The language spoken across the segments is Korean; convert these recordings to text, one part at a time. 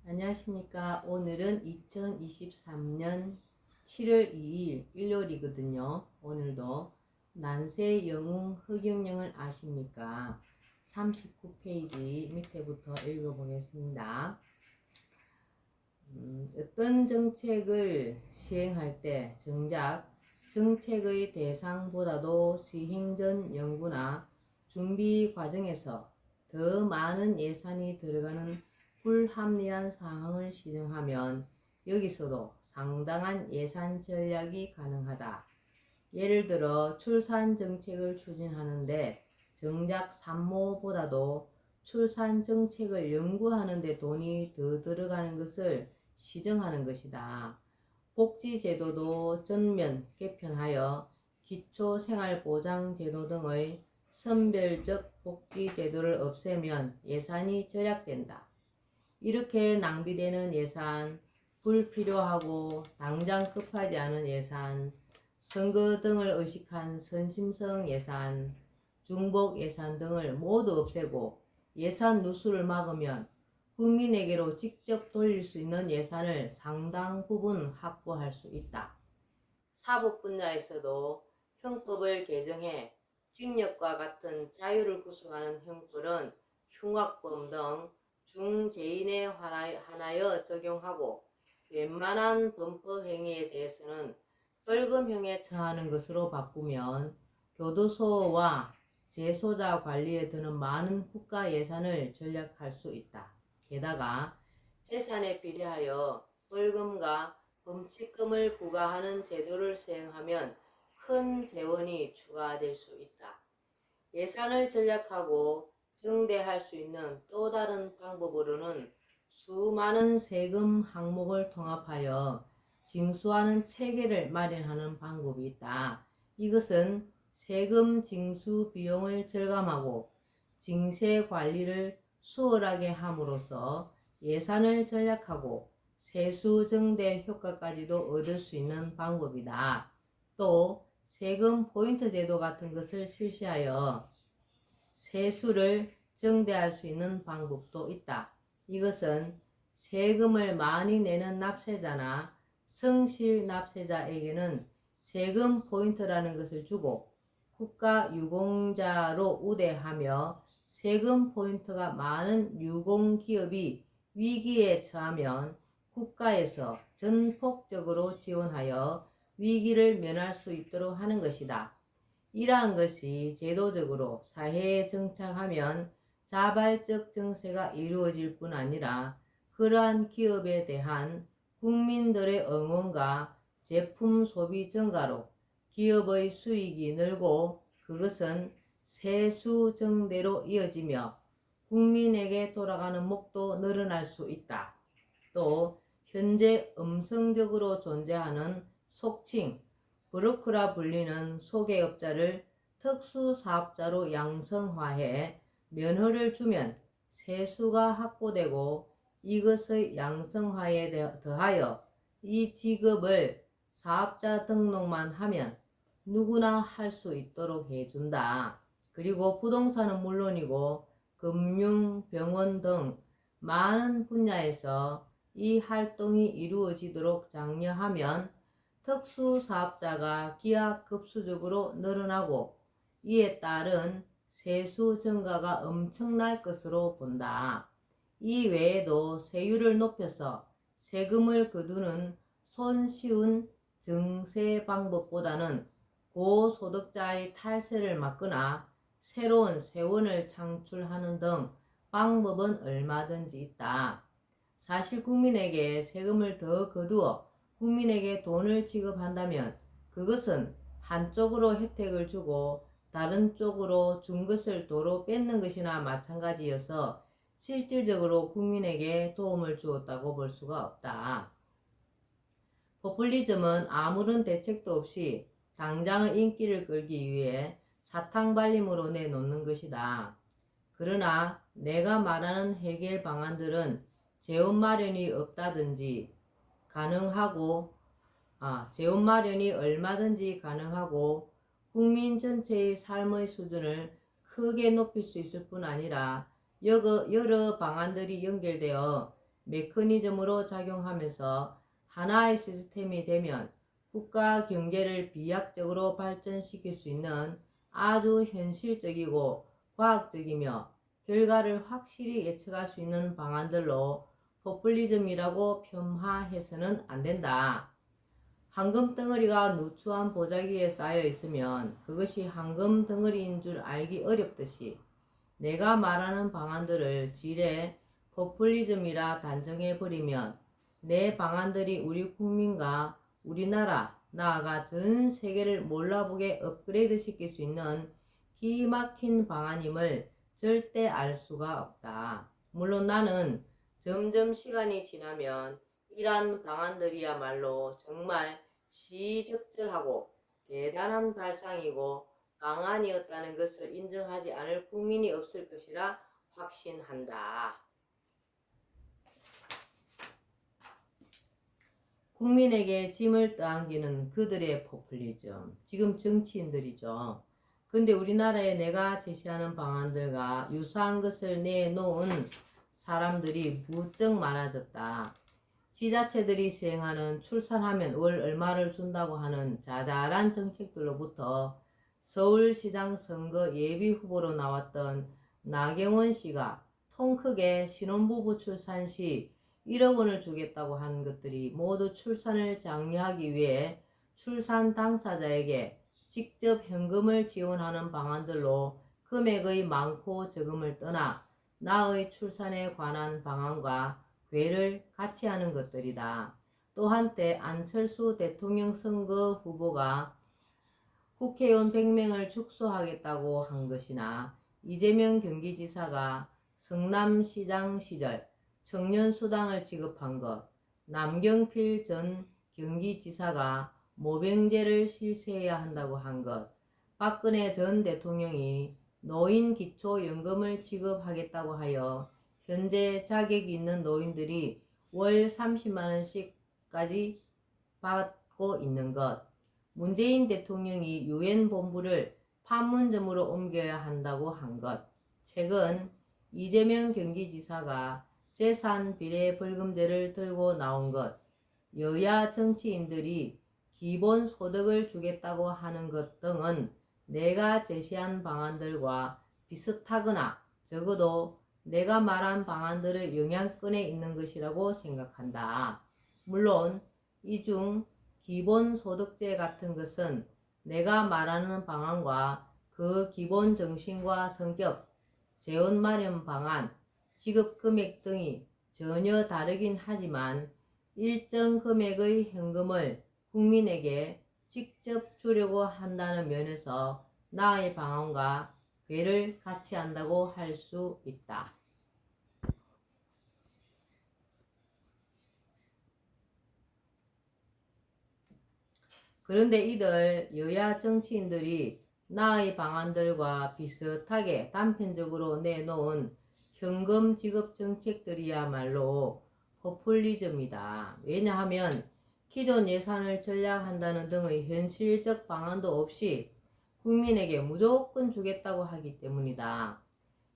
안녕하십니까. 오늘은 2023년 7월 2일 일요일이거든요. 오늘도 난세 영웅 허경영을 아십니까? 39페이지 밑에부터 읽어보겠습니다. 어떤 정책을 시행할 때 정작 정책의 대상보다도 시행 전 연구나 준비 과정에서 더 많은 예산이 들어가는 불합리한 상황을 시정하면 여기서도 상당한 예산 전략이 가능하다. 예를 들어 출산 정책을 추진하는데 정작 산모보다도 출산 정책을 연구하는 데 돈이 더 들어가는 것을 시정하는 것이다. 복지제도도 전면 개편하여 기초생활보장제도 등의 선별적 복지제도를 없애면 예산이 절약된다. 이렇게 낭비되는 예산, 불필요하고 당장 급하지 않은 예산, 선거 등을 의식한 선심성 예산, 중복 예산 등을 모두 없애고 예산 누수를 막으면 국민에게로 직접 돌릴 수 있는 예산을 상당 부분 확보할 수 있다. 사법 분야에서도 형법을 개정해 징역과 같은 자유를 구성하는 형벌은 흉악범 등 중죄인에 한하여 적용하고 웬만한 범법 행위에 대해서는 벌금형에 처하는 것으로 바꾸면 교도소와 재소자 관리에 드는 많은 국가 예산을 절약할 수 있다. 게다가 재산에 비례하여 벌금과 범칙금을 부과하는 제도를 시행하면 큰 재원이 추가될 수 있다. 예산을 절약하고 증대할 수 있는 또 다른 방법으로는 수많은 세금 항목을 통합하여 징수하는 체계를 마련하는 방법이 있다. 이것은 세금 징수 비용을 절감하고 징세 관리를 수월하게 함으로써 예산을 절약하고 세수 증대 효과까지도 얻을 수 있는 방법이다. 또 세금 포인트 제도 같은 것을 실시하여 세수를 증대할 수 있는 방법도 있다. 이것은 세금을 많이 내는 납세자나 성실 납세자에게는 세금 포인트라는 것을 주고 국가 유공자로 우대하며 세금 포인트가 많은 유공기업이 위기에 처하면 국가에서 전폭적으로 지원하여 위기를 면할 수 있도록 하는 것이다. 이러한 것이 제도적으로 사회에 정착하면 자발적 증세가 이루어질 뿐 아니라 그러한 기업에 대한 국민들의 응원과 제품 소비 증가로 기업의 수익이 늘고 그것은 세수 증대로 이어지며 국민에게 돌아가는 목도 늘어날 수 있다. 또 현재 음성적으로 존재하는 속칭 브로커라 불리는 소개업자를 특수사업자로 양성화해 면허를 주면 세수가 확보되고 이것의 양성화에 더하여 이 직업을 사업자 등록만 하면 누구나 할 수 있도록 해준다. 그리고 부동산은 물론이고 금융, 병원 등 많은 분야에서 이 활동이 이루어지도록 장려하면 특수사업자가 기하급수적으로 늘어나고 이에 따른 세수 증가가 엄청날 것으로 본다. 이 외에도 세율을 높여서 세금을 거두는 손쉬운 증세 방법보다는 고소득자의 탈세를 막거나 새로운 세원을 창출하는 등 방법은 얼마든지 있다. 사실 국민에게 세금을 더 거두어 국민에게 돈을 지급한다면 그것은 한쪽으로 혜택을 주고 다른 쪽으로 준 것을 도로 뺏는 것이나 마찬가지여서 실질적으로 국민에게 도움을 주었다고 볼 수가 없다. 포퓰리즘은 아무런 대책도 없이 당장의 인기를 끌기 위해 사탕발림으로 내놓는 것이다. 그러나 내가 말하는 해결 방안들은 재원 마련이 없다든지 재원 마련이 얼마든지 가능하고 국민 전체의 삶의 수준을 크게 높일 수 있을 뿐 아니라 여러 방안들이 연결되어 메커니즘으로 작용하면서 하나의 시스템이 되면 국가 경제를 비약적으로 발전시킬 수 있는 아주 현실적이고 과학적이며 결과를 확실히 예측할 수 있는 방안들로 포퓰리즘이라고 폄하해서는 안 된다. 황금 덩어리가 누추한 보자기에 쌓여 있으면 그것이 황금 덩어리인 줄 알기 어렵듯이 내가 말하는 방안들을 지레 포퓰리즘이라 단정해버리면 내 방안들이 우리 국민과 우리나라, 나아가 전 세계를 몰라보게 업그레이드 시킬 수 있는 기막힌 방안임을 절대 알 수가 없다. 물론 나는 점점 시간이 지나면 이러한 방안들이야말로 정말 시적절하고 대단한 발상이고 방안이었다는 것을 인정하지 않을 국민이 없을 것이라 확신한다. 국민에게 짐을 떠안기는 그들의 포퓰리즘, 지금 정치인들이죠. 근데 우리나라에 내가 제시하는 방안들과 유사한 것을 내놓은 사람들이 무척 많아졌다. 지자체들이 시행하는 출산하면 월 얼마를 준다고 하는 자잘한 정책들로부터 서울시장 선거 예비 후보로 나왔던 나경원 씨가 통 크게 신혼부부 출산 시 1억 원을 주겠다고 한 것들이 모두 출산을 장려하기 위해 출산 당사자에게 직접 현금을 지원하는 방안들로 금액의 많고 적음을 떠나 나의 출산에 관한 방안과 괴를 같이 하는 것들이다. 또 한때 안철수 대통령 선거 후보가 국회의원 100명을 축소하겠다고 한 것이나 이재명 경기지사가 성남시장 시절 청년수당을 지급한 것, 남경필 전 경기지사가 모병제를 실시해야 한다고 한 것, 박근혜 전 대통령이 노인기초연금을 지급하겠다고 하여 현재 자격 있는 노인들이 월 30만원씩까지 받고 있는 것, 문재인 대통령이 유엔 본부를 판문점으로 옮겨야 한다고 한 것, 최근 이재명 경기지사가 재산 비례 벌금제를 들고 나온 것, 여야 정치인들이 기본소득을 주겠다고 하는 것 등은 내가 제시한 방안들과 비슷하거나 적어도 내가 말한 방안들의 영향권에 있는 것이라고 생각한다. 물론 이 중 기본소득제 같은 것은 내가 말하는 방안과 그 기본 정신과 성격, 재원 마련 방안, 지급 금액 등이 전혀 다르긴 하지만 일정 금액의 현금을 국민에게 직접 주려고 한다는 면에서 나의 방안과 괴를 같이 한다고 할 수 있다. 그런데 이들 여야 정치인들이 나의 방안들과 비슷하게 단편적으로 내놓은 현금 지급 정책들이야말로 포퓰리즘이다. 왜냐하면 기존 예산을 전략한다는 등의 현실적 방안도 없이 국민에게 무조건 주겠다고 하기 때문이다.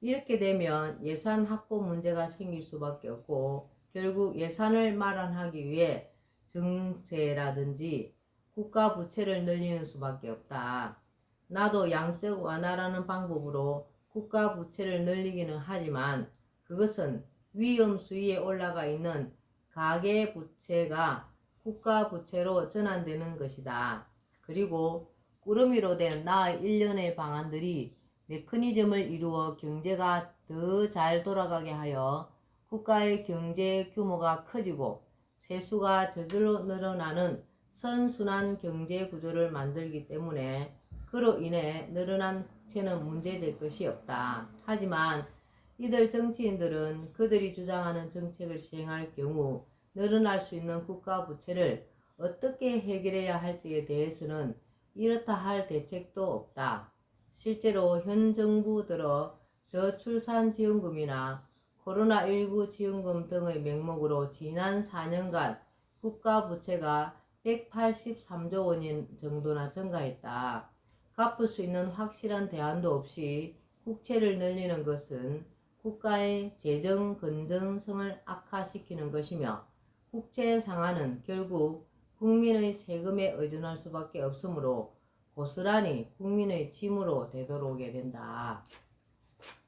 이렇게 되면 예산 확보 문제가 생길 수밖에 없고 결국 예산을 마련하기 위해 증세라든지 국가 부채를 늘리는 수밖에 없다. 나도 양적 완화라는 방법으로 국가 부채를 늘리기는 하지만 그것은 위험 수위에 올라가 있는 가계 부채가 국가 부채로 전환되는 것이다. 그리고 꾸러미로 된 나의 일련의 방안들이 메커니즘을 이루어 경제가 더 잘 돌아가게 하여 국가의 경제 규모가 커지고 세수가 저절로 늘어나는 선순환 경제 구조를 만들기 때문에 그로 인해 늘어난 국채는 문제될 것이 없다. 하지만 이들 정치인들은 그들이 주장하는 정책을 시행할 경우 늘어날 수 있는 국가 부채를 어떻게 해결해야 할지에 대해서는 이렇다 할 대책도 없다. 실제로 현 정부 들어 저출산지원금이나 코로나19 지원금 등의 명목으로 지난 4년간 국가 부채가 183조 원 정도나 증가했다. 갚을 수 있는 확실한 대안도 없이 국채를 늘리는 것은 국가의 재정 건전성을 악화시키는 것이며 국채 상한은 결국 국민의 세금에 의존할 수밖에 없으므로 고스란히 국민의 짐으로 되돌아오게 된다.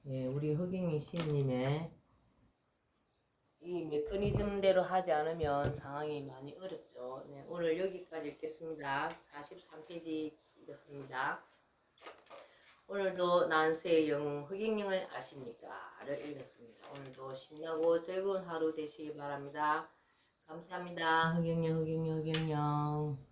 예, 우리 허경영 시인님의 이 메커니즘대로 하지 않으면 상황이 많이 어렵죠. 네, 오늘 여기까지 읽겠습니다. 43페이지 읽었습니다. 오늘도 난세의 영웅 허경영을 아십니까?를 읽었습니다. 오늘도 신나고 즐거운 하루 되시기 바랍니다. 감사합니다. 허경영.